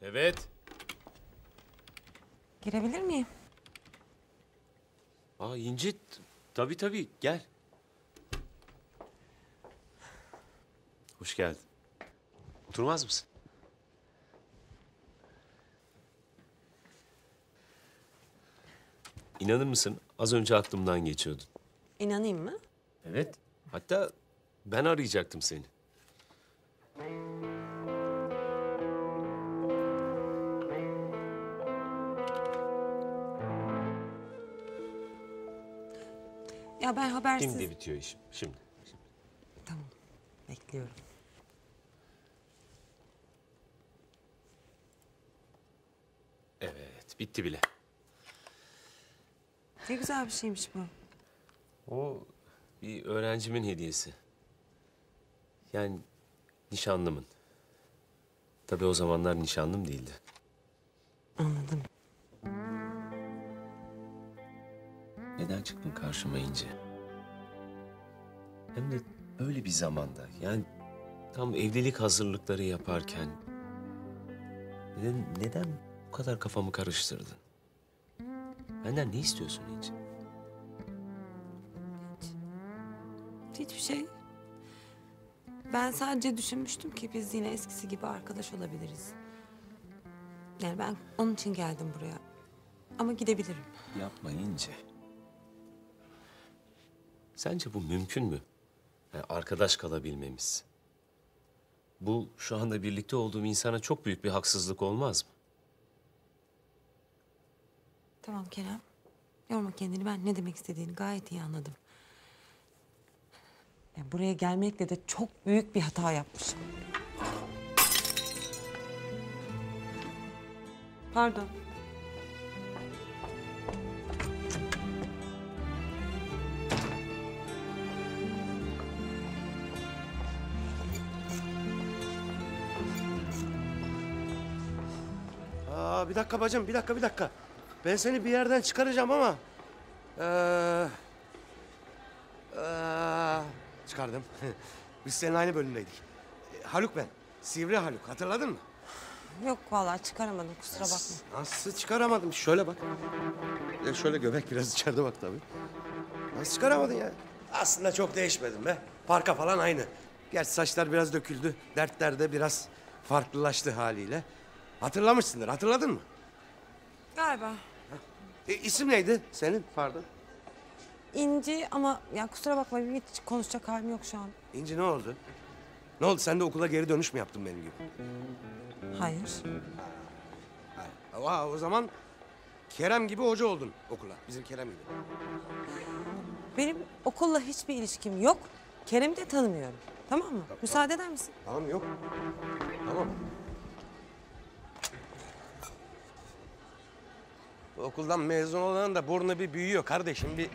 Evet. Girebilir miyim? Aa İnci, tabii gel. Hoş geldin. Oturmaz mısın? İnanır mısın? Az önce aklımdan geçiyordun. İnanayım mı? Evet. Hatta ben arayacaktım seni. Ya ben habersiz... Şimdi bitiyor işim. Şimdi. Tamam, bekliyorum. Evet, bitti bile. Ne güzel bir şeymiş bu. O bir öğrencimin hediyesi. Yani nişanlımın. Tabii o zamanlar nişanlım değildi. Anladım. Neden çıktın karşıma İnci? Hem de böyle bir zamanda. Yani tam evlilik hazırlıkları yaparken... Neden bu kadar kafamı karıştırdın? Benden ne istiyorsun İnci? Hiçbir şey. Ben sadece düşünmüştüm ki biz yine eskisi gibi arkadaş olabiliriz. Yani ben onun için geldim buraya. Ama gidebilirim. Yapma İnci. Sence bu mümkün mü? Yani arkadaş kalabilmemiz. Bu şu anda birlikte olduğum insana çok büyük bir haksızlık olmaz mı? Tamam Kerem. Yorma kendini. Ben ne demek istediğini gayet iyi anladım. Ya buraya gelmekle de çok büyük bir hata yapmışım. Pardon. Bir dakika bacım, bir dakika. Ben seni bir yerden çıkaracağım ama... çıkardım. Biz senin aynı bölümdeydik. Haluk ben. Sivri Haluk. Hatırladın mı? Yok vallahi çıkaramadım. Kusura bakma. Nasıl çıkaramadım? Şöyle bak. Şöyle göbek biraz içeride bak tabii. Nasıl çıkaramadın ya? Aslında çok değişmedim be. Parka falan aynı. Gerçi saçlar biraz döküldü. Dertler de biraz farklılaştı haliyle. Hatırlamışsındır. Hatırladın mı? Galiba. İsim neydi senin? Pardon. İnci ama ya kusura bakma hiç konuşacak halim yok şu an. İnci ne oldu? Ne oldu? Sen de okula geri dönüş mü yaptın benim gibi? Hayır. O zaman Kerem gibi hoca oldun okula. Bizim Kerem gibi. Benim okulla hiçbir ilişkim yok. Kerem'i de tanımıyorum. Tamam mı? Müsaade eder misin? Tamam yok. Tamam. Bu okuldan mezun olan da burnu bir büyüyor kardeşim. Bir